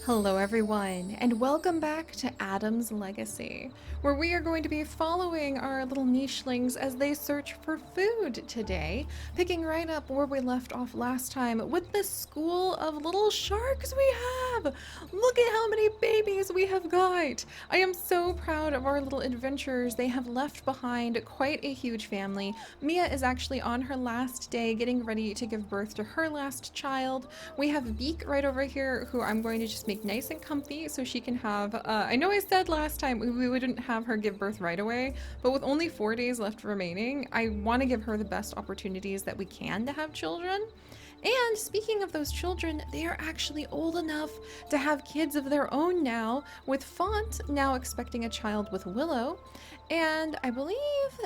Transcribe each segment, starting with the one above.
Hello, everyone, and welcome back to Adam's Legacy, where we are going to be following our little nichelings as they search for food today, picking right up where we left off last time with the school of little sharks we have. Look at how many babies we have got. I am so proud of our little adventurers. They have left behind quite a huge family. Mia is actually on her last day getting ready to give birth to her last child. We have Beak right over here, who I'm going to just make nice and comfy so she can have, I know I said last time we wouldn't have her give birth right away, but with only 4 days left remaining, I want to give her the best opportunities that we can to have children. And speaking of those children, they are actually old enough to have kids of their own now, with Font now expecting a child with Willow. And I believe,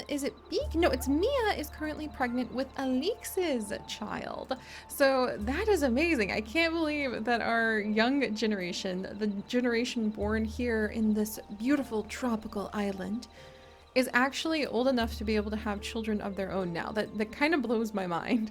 is it Beak? No, it's Mia is currently pregnant with Alix's child. So that is amazing. I can't believe that our young generation, the generation born here in this beautiful tropical island, is actually old enough to be able to have children of their own now. That kind of blows my mind.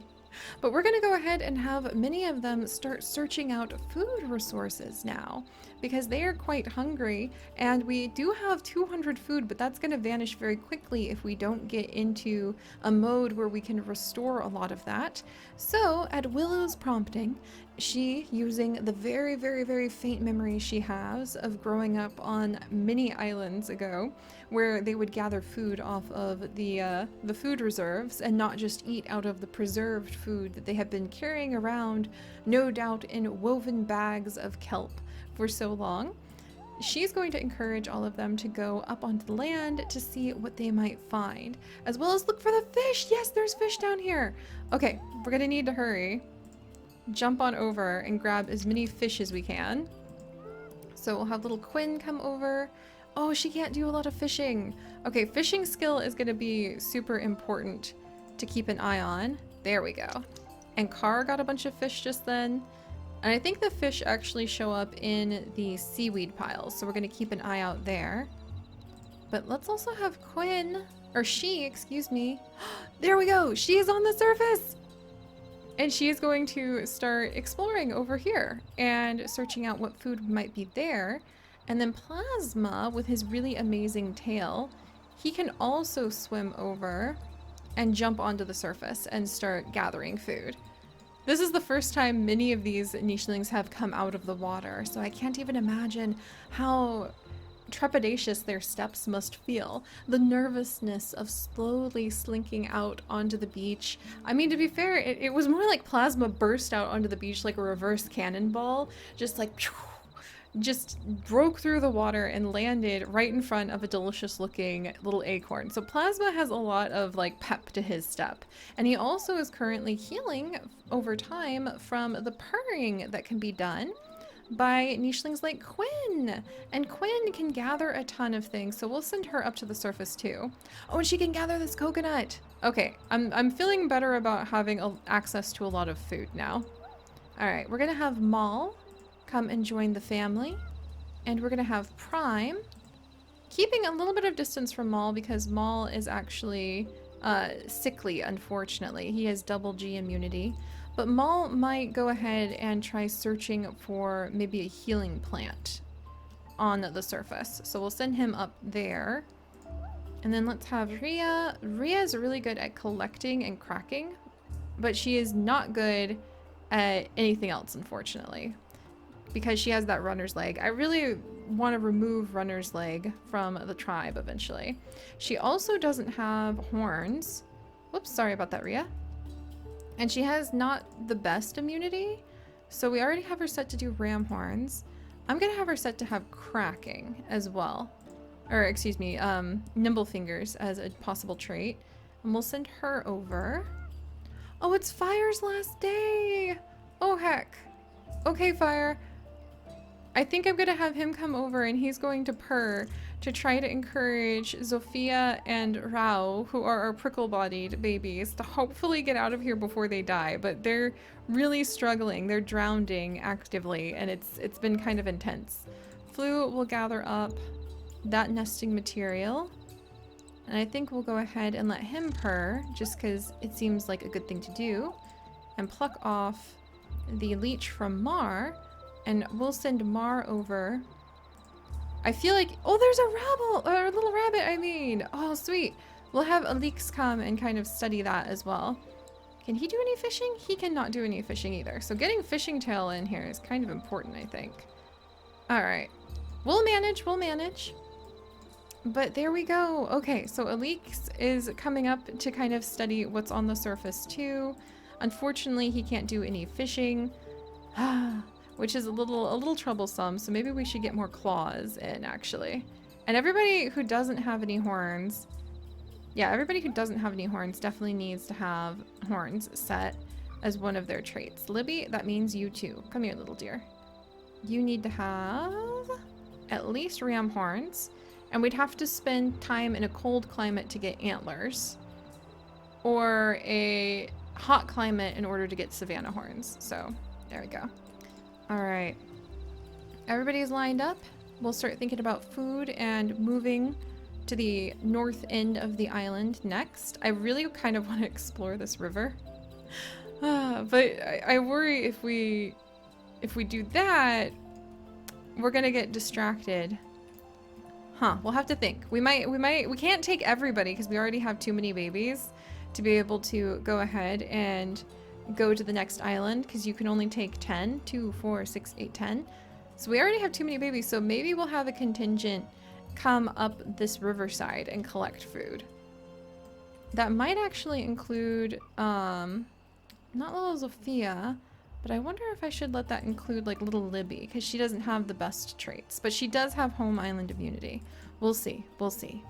But we're going to go ahead and have many of them start searching out food resources now because they are quite hungry, and we do have 200 food, but that's going to vanish very quickly if we don't get into a mode where we can restore a lot of that. So at Willow's prompting, she, using the very, very, very faint memory she has of growing up on many islands ago, where they would gather food off of the food reserves and not just eat out of the preserved food that they have been carrying around, no doubt in woven bags of kelp for so long. She's going to encourage all of them to go up onto the land to see what they might find, as well as look for the fish. Yes, there's fish down here. Okay, we're gonna need to hurry. Jump on over and grab as many fish as we can. So we'll have little Quinn come over. Oh, she can't do a lot of fishing. Okay, fishing skill is going to be super important to keep an eye on. There we go. And Car got a bunch of fish just then. And I think the fish actually show up in the seaweed piles, so we're going to keep an eye out there. But let's also have Quinn, or she, excuse me. There we go. She is on the surface. And she is going to start exploring over here and searching out what food might be there. And then Plasma, with his really amazing tail, he can also swim over and jump onto the surface and start gathering food. This is the first time many of these nichelings have come out of the water, so I can't even imagine how trepidatious their steps must feel. The nervousness of slowly slinking out onto the beach. I mean, to be fair, it was more like Plasma burst out onto the beach like a reverse cannonball, just like just broke through the water and landed right in front of a delicious looking little acorn. So Plasma has a lot of like pep to his step. And he also is currently healing over time from the purring that can be done by nichelings like Quinn. And Quinn can gather a ton of things, so we'll send her up to the surface too. Oh, and she can gather this coconut. Okay, I'm feeling better about having access to a lot of food now. All right, we're gonna have Maul come and join the family, and we're gonna have Prime, keeping a little bit of distance from Maul because Maul is actually sickly, unfortunately. He has double G immunity. But Maul might go ahead and try searching for maybe a healing plant on the surface. So we'll send him up there. And then let's have Rhea. Rhea is really good at collecting and cracking, but she is not good at anything else, unfortunately, because she has that runner's leg. I really want to remove runner's leg from the tribe eventually. She also doesn't have horns. Whoops, sorry about that, Rhea. And she has not the best immunity, so we already have her set to do ram horns. I'm gonna have her set to have cracking as well. Or excuse me, nimble fingers as a possible trait. And we'll send her over. Oh, it's Fire's last day! Oh heck. Okay, Fire. I think I'm gonna have him come over and he's going to purr to try to encourage Zofia and Rao, who are our prickle-bodied babies, to hopefully get out of here before they die. But they're really struggling. They're drowning actively, and it's been kind of intense. Flu will gather up that nesting material, and I think we'll go ahead and let him purr, just because it seems like a good thing to do, and pluck off the leech from Mar. And we'll send Mar over. I feel like, oh, there's a rabble, or a little rabbit, I mean. Oh, sweet. We'll have Alix come and kind of study that as well. Can he do any fishing? He cannot do any fishing either. So getting fishing tail in here is kind of important, I think. All right. We'll manage, we'll manage. But there we go. Okay, so Alix is coming up to kind of study what's on the surface too. Unfortunately, he can't do any fishing, which is a little troublesome. So maybe we should get more claws in, actually. And everybody who doesn't have any horns, yeah, everybody who doesn't have any horns definitely needs to have horns set as one of their traits. Libby, that means you too. Come here, little dear. You need to have at least ram horns. And we'd have to spend time in a cold climate to get antlers, or a hot climate in order to get savanna horns. So there we go. All right. Everybody's lined up. We'll start thinking about food and moving to the north end of the island next. I really kind of want to explore this river. But I worry if we do that, we're gonna get distracted. Huh, we'll have to think. We can't take everybody because we already have too many babies to be able to go ahead and go to the next island, because you can only take 10, 2, 4, 6, 8, 10. So we already have too many babies, so maybe we'll have a contingent come up this riverside and collect food. That might actually include, not little Zofia, but I wonder if I should let that include like little Libby, because she doesn't have the best traits, but she does have home island immunity. We'll see, we'll see.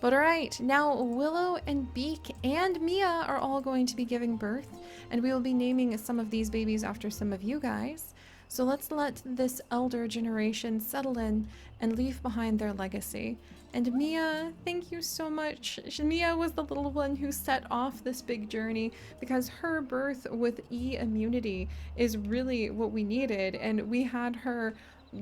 But all right, now Willow and Beak and Mia are all going to be giving birth, and we will be naming some of these babies after some of you guys. So let's let this elder generation settle in and leave behind their legacy. And Mia, thank you so much. Mia was the little one who set off this big journey, because her birth with E immunity is really what we needed, and we had her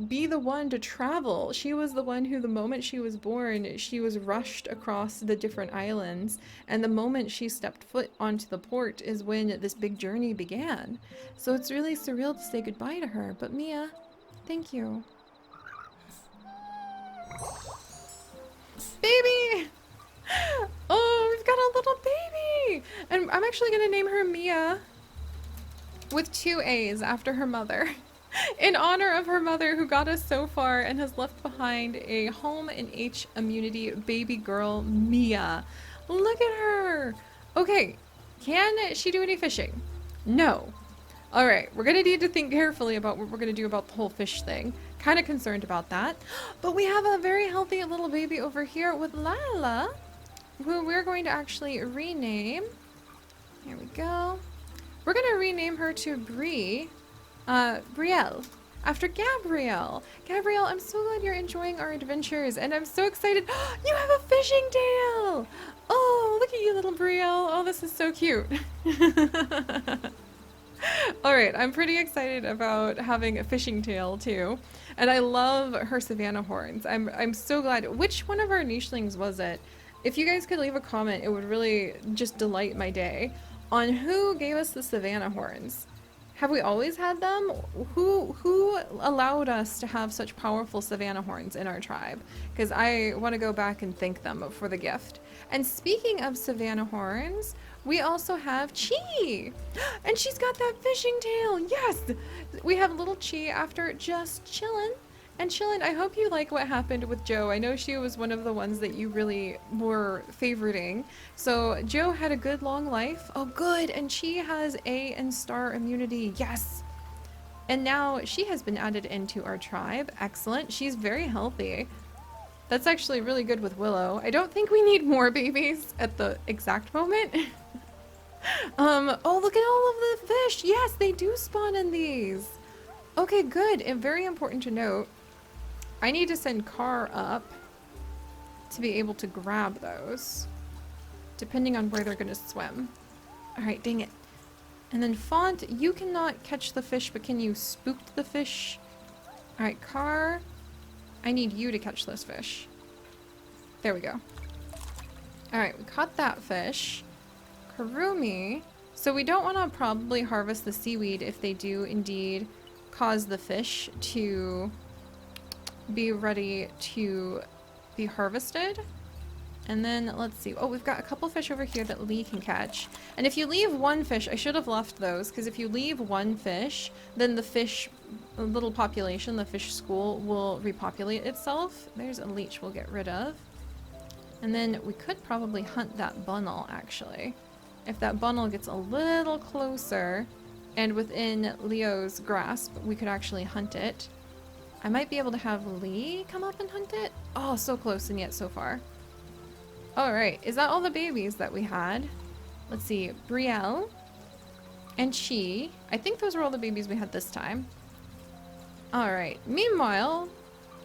be the one to travel. She was the one who, the moment she was born, she was rushed across the different islands, and the moment she stepped foot onto the port is when this big journey began. So it's really surreal to say goodbye to her, but Mia, thank you. Baby! Oh, we've got a little baby! And I'm actually gonna name her Mia with 2 A's after her mother, in honor of her mother who got us so far and has left behind a home and H immunity baby girl, Mia. Look at her! Okay, can she do any fishing? No. Alright, we're gonna need to think carefully about what we're gonna do about the whole fish thing. Kind of concerned about that. But we have a very healthy little baby over here with Lila, who we're going to actually rename. Here we go. We're gonna rename her to Brielle, after Gabrielle. Gabrielle, I'm so glad you're enjoying our adventures, and I'm so excited. You have a fishing tail! Oh, look at you, little Brielle. Oh, this is so cute. Alright, I'm pretty excited about having a fishing tail too. And I love her Savannah horns. I'm so glad. Which one of our nichelings was it? If you guys could leave a comment, it would really just delight my day on who gave us the Savannah horns. Have we always had them? Who allowed us to have such powerful Savannah horns in our tribe? Because I want to go back and thank them for the gift. And speaking of Savannah horns, we also have Chi! And she's got that fishing tail! Yes! We have little Chi after just chillin'. And chillin', I hope you like what happened with Joe. I know she was one of the ones that you really were favoriting. So Joe had a good long life. Oh good, and she has A and star immunity. Yes! And now she has been added into our tribe. Excellent. She's very healthy. That's actually really good with Willow. I don't think we need more babies at the exact moment. Oh, look at all of the fish. Yes, they do spawn in these. Okay, good. And very important to note, I need to send Car up to be able to grab those, depending on where they're going to swim. All right, dang it. And then Font, you cannot catch the fish, but can you spook the fish? All right, Car, I need you to catch this fish. There we go. All right, we caught that fish. Karumi. So we don't want to probably harvest the seaweed if they do indeed cause the fish to be ready to be harvested. And then let's see. Oh, we've got a couple fish over here that Lee can catch. And if you leave one fish, I should have left those, because if you leave one fish, then the fish little population, the fish school, will repopulate itself. There's a leech we'll get rid of. And then we could probably hunt that bunnel, actually. If that bunnel gets a little closer and within Leo's grasp, we could actually hunt it. I might be able to have Lee come up and hunt it. Oh, so close and yet so far. Alright, is that all the babies that we had? Let's see, Brielle and Chi. I think those were all the babies we had this time. Alright, meanwhile...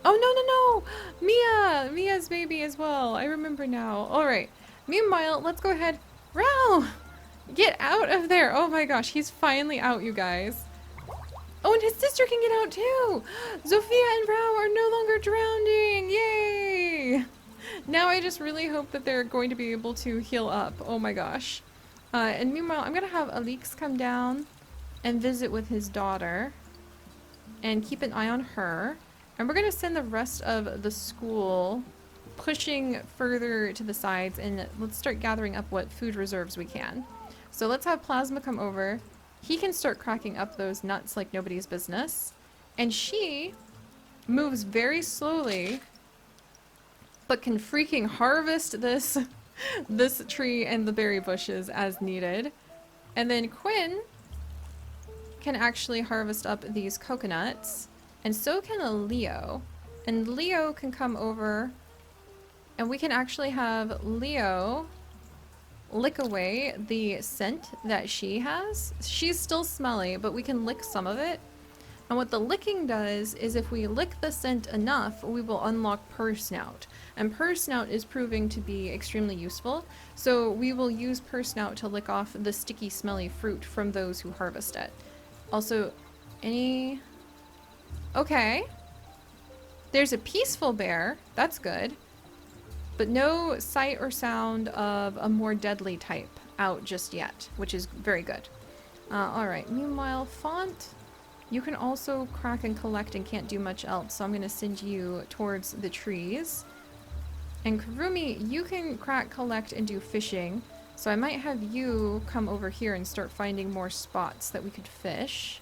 Oh, no, Mia! Mia's baby as well. I remember now. Alright, meanwhile, let's go ahead. Rao! Get out of there! Oh my gosh, he's finally out, you guys. Oh, and his sister can get out too! Zofia and Rao are no longer drowning! Yay! Now I just really hope that they're going to be able to heal up. Oh my gosh. And meanwhile, I'm gonna have Alix come down and visit with his daughter and keep an eye on her. And we're gonna send the rest of the school pushing further to the sides, and let's start gathering up what food reserves we can. So let's have Plasma come over. He can start cracking up those nuts like nobody's business. And she moves very slowly, but can freaking harvest this this tree and the berry bushes as needed. And then Quinn can actually harvest up these coconuts, and so can Leo. And Leo can come over, and we can actually have Leo lick away the scent that she has. She's still smelly, but we can lick some of it. And what the licking does is if we lick the scent enough, we will unlock Purr Snout. And Purr Snout is proving to be extremely useful. So we will use Purr Snout to lick off the sticky, smelly fruit from those who harvest it. Also, any... Okay. There's a peaceful bear. That's good. But no sight or sound of a more deadly type out just yet, which is very good. Alright, meanwhile, Font... You can also crack and collect and can't do much else, so I'm going to send you towards the trees. And Kurumi, you can crack, collect, and do fishing, so I might have you come over here and start finding more spots that we could fish.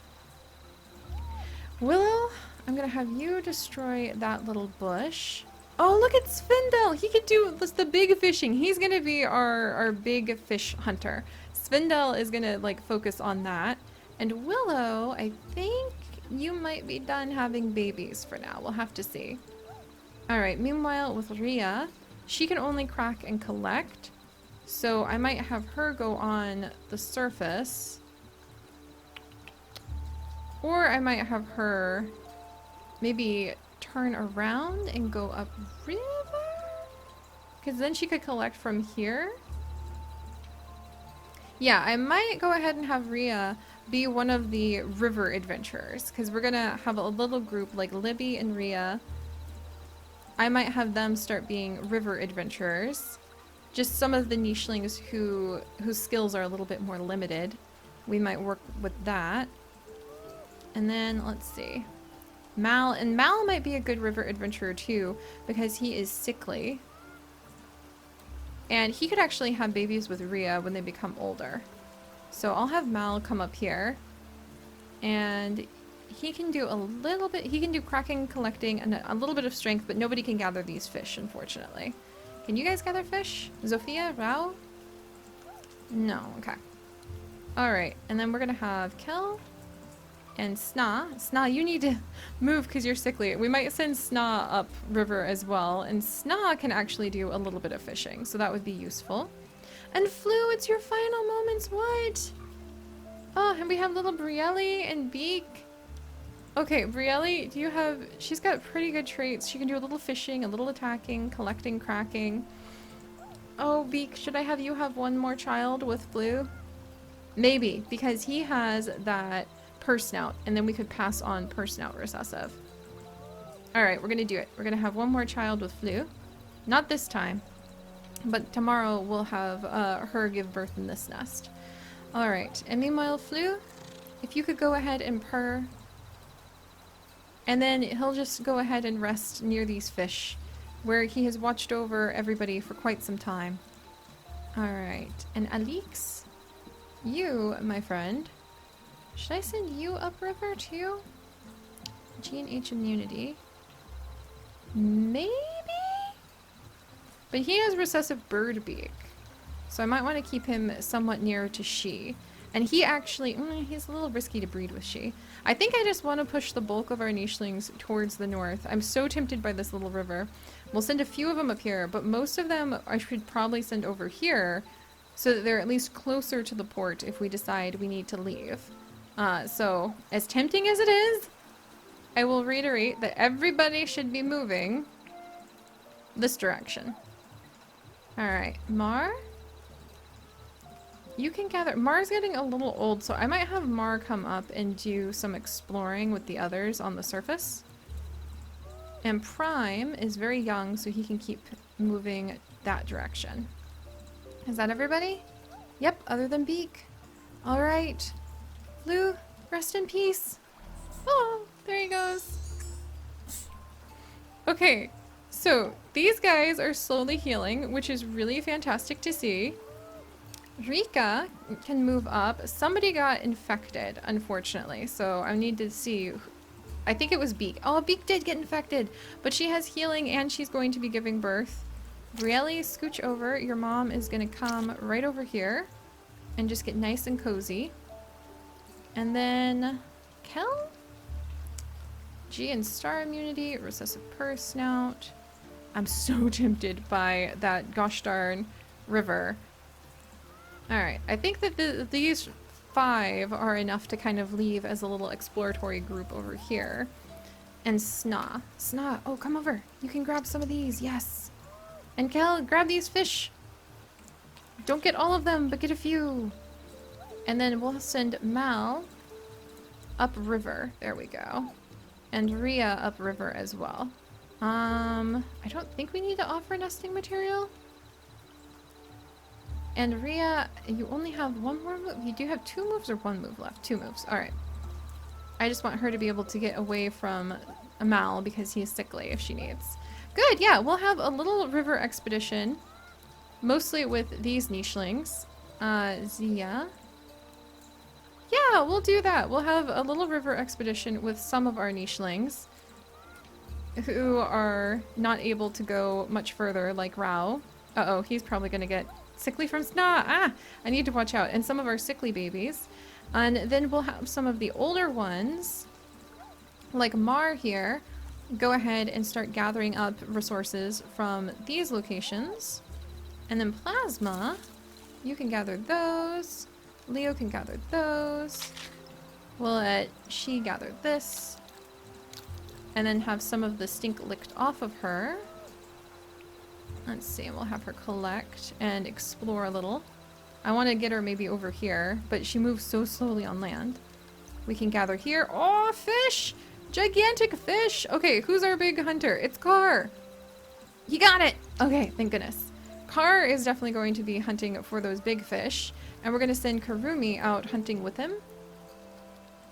Willow, I'm going to have you destroy that little bush. Oh, look at Svindel! He could do the big fishing. He's going to be our big fish hunter. Svindel is going to, like, focus on that. And Willow, I think you might be done having babies for now. We'll have to see. Alright, meanwhile with Rhea, she can only crack and collect. So I might have her go on the surface. Or I might have her maybe turn around and go up river? Because then she could collect from here. Yeah, I might go ahead and have Rhea be one of the river adventurers, because we're gonna have a little group like Libby and Rhea. I might have them start being river adventurers. Just some of the nichelings whose skills are a little bit more limited. We might work with that. And then, let's see. Mal, and Mal might be a good river adventurer too, because he is sickly. And he could actually have babies with Rhea when they become older. So I'll have Mal come up here, and he can do a little bit, he can do cracking, collecting, and a little bit of strength, but nobody can gather these fish, unfortunately. Can you guys gather fish? Zofia? Rao? No, okay. Alright, and then we're gonna have Kel and Sna. Sna, you need to move because you're sickly. We might send Sna up river as well, and Sna can actually do a little bit of fishing, so that would be useful. And Flu, it's your final moments, what? Oh, and we have little Brielle and Beak. Okay, Brielle, do you have... She's got pretty good traits. She can do a little fishing, a little attacking, collecting, cracking. Oh, Beak, should I have you have one more child with Flu? Maybe, because he has that Purr Snout, and then we could pass on Purr Snout recessive. Alright, we're gonna do it. We're gonna have one more child with Flu. Not this time. But tomorrow we'll have her give birth in this nest. Alright, and meanwhile, Flu, if you could go ahead and purr And then he'll just go ahead and rest near these fish, where he has watched over everybody for quite some time. Alright, and Alix, you, my friend, should I send you upriver too? G and H immunity. Maybe? But he has recessive bird beak. So I might want to keep him somewhat near to she. And he actually, he's a little risky to breed with she. I think I just want to push the bulk of our nichelings towards the north. I'm so tempted by this little river. We'll send a few of them up here, but most of them I should probably send over here so that they're at least closer to the port if we decide we need to leave. So, as tempting as it is, I will reiterate that everybody should be moving this direction. Alright, Mar? You can gather. Mar's getting a little old, so I might have Mar come up and do some exploring with the others on the surface. And Prime is very young, so he can keep moving that direction. Is that everybody? Yep, other than Beak. Alright. Lou, rest in peace. Oh, there he goes. Okay, so these guys are slowly healing, which is really fantastic to see. Rika can move up. Somebody got infected, unfortunately, so I need to see. I think it was Beak. Oh, Beak did get infected, but she has healing and she's going to be giving birth. Brielle, scooch over. Your mom is going to come right over here and just get nice and cozy. And then Kel? G and star immunity, recessive purse snout. I'm so tempted by that gosh darn river. Alright, I think that these 5 are enough to kind of leave as a little exploratory group over here. And Sna. Sna, oh, come over. You can grab some of these, yes. And Kel, grab these fish. Don't get all of them, but get a few. And then we'll send Mal upriver. There we go. And Rhea upriver as well. I don't think we need to offer nesting material. And Rhea, you only have 1 more move. You do have 2 moves or 1 move left? 2 moves. Alright. I just want her to be able to get away from Mal because he's sickly if she needs. Good, yeah, we'll have a little river expedition. Mostly with these nichelings. Zia. Yeah, we'll do that. We'll have a little river expedition with some of our nichelings who are not able to go much further, like Rao. Uh-oh, he's probably gonna get sickly from Sna. Ah, I need to watch out. And some of our sickly babies. And then we'll have some of the older ones, like Mar here, go ahead and start gathering up resources from these locations. And then Plasma, you can gather those. Leo can gather those. We'll let she gather this. And then have some of the stink licked off of her. Let's see, we'll have her collect and explore a little. I want to get her maybe over here, but she moves so slowly on land. We can gather here. Oh, fish! Gigantic fish! Okay, who's our big hunter? It's Car! He got it! Okay, thank goodness. Car is definitely going to be hunting for those big fish, and we're going to send Karumi out hunting with him.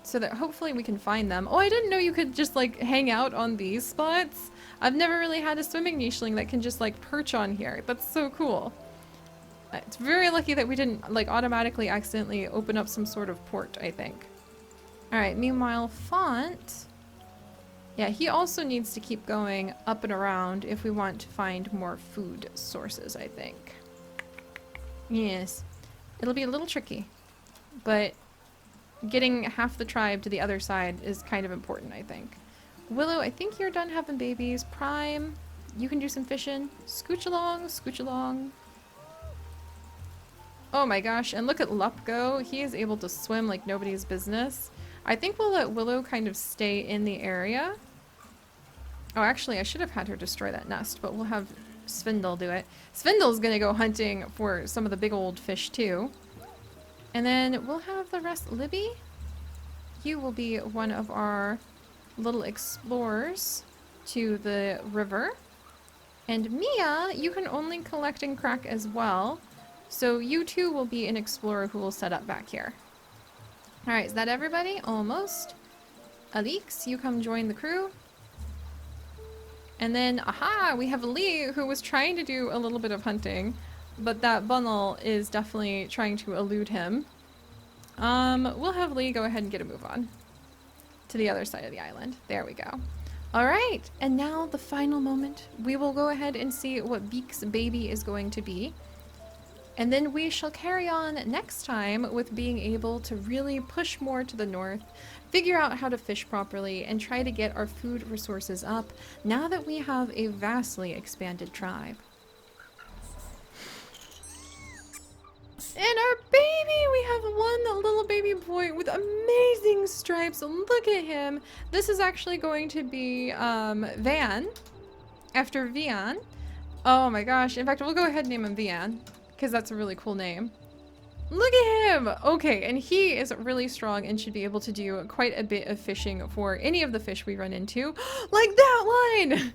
So that hopefully we can find them. Oh, I didn't know you could just like hang out on these spots. I've never really had a swimming nicheling that can just like perch on here. That's so cool. It's very lucky that we didn't like automatically accidentally open up some sort of port, I think. Alright, meanwhile, Font. Yeah, he also needs to keep going up and around if we want to find more food sources, I think. Yes. It'll be a little tricky, but getting half the tribe to the other side is kind of important, I think. Willow, I think you're done having babies. Prime, you can do some fishing. Scooch along, scooch along. Oh my gosh, and look at Lup go. He is able to swim like nobody's business. I think we'll let Willow kind of stay in the area. Oh, actually, I should have had her destroy that nest, but we'll have Svindle do it. Svindle's gonna go hunting for some of the big old fish too. And then we'll have the rest. Libby, you will be one of our little explorers to the river. And Mia, you can only collect and crack as well. So you too will be an explorer who will set up back here. Alright, is that everybody? Almost. Alix, you come join the crew. And then, aha, we have Lee, who was trying to do a little bit of hunting, but that bundle is definitely trying to elude him. We'll have Lee go ahead and get a move on to the other side of the island. There we go. All right, and now the final moment. We will go ahead and see what Beak's baby is going to be. And then we shall carry on next time with being able to really push more to the north, figure out how to fish properly, and try to get our food resources up now that we have a vastly expanded tribe. And our baby! We have one little baby boy with amazing stripes. Look at him. This is actually going to be Van, after Vian. Oh my gosh. In fact, we'll go ahead and name him Vian, because that's a really cool name. Look at him! Okay, and he is really strong and should be able to do quite a bit of fishing for any of the fish we run into. Like that one!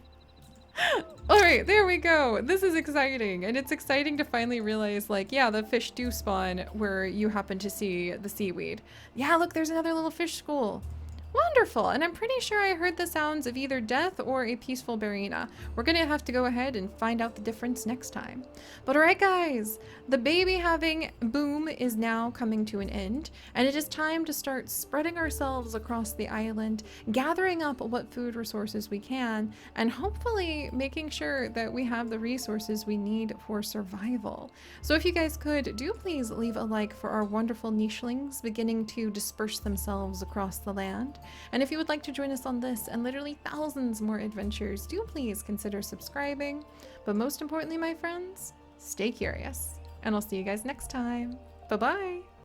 Alright, there we go. This is exciting. And it's exciting to finally realize, like, yeah, the fish do spawn where you happen to see the seaweed. Yeah, look, there's another little fish school. Wonderful, and I'm pretty sure I heard the sounds of either death or a peaceful Barina. We're gonna have to go ahead and find out the difference next time. But alright guys, the baby having boom is now coming to an end, and it is time to start spreading ourselves across the island, gathering up what food resources we can, and hopefully making sure that we have the resources we need for survival. So if you guys could, do please leave a like for our wonderful nichelings beginning to disperse themselves across the land. And if you would like to join us on this and literally thousands more adventures, do please consider subscribing. But most importantly, my friends, stay curious. And I'll see you guys next time. Bye-bye!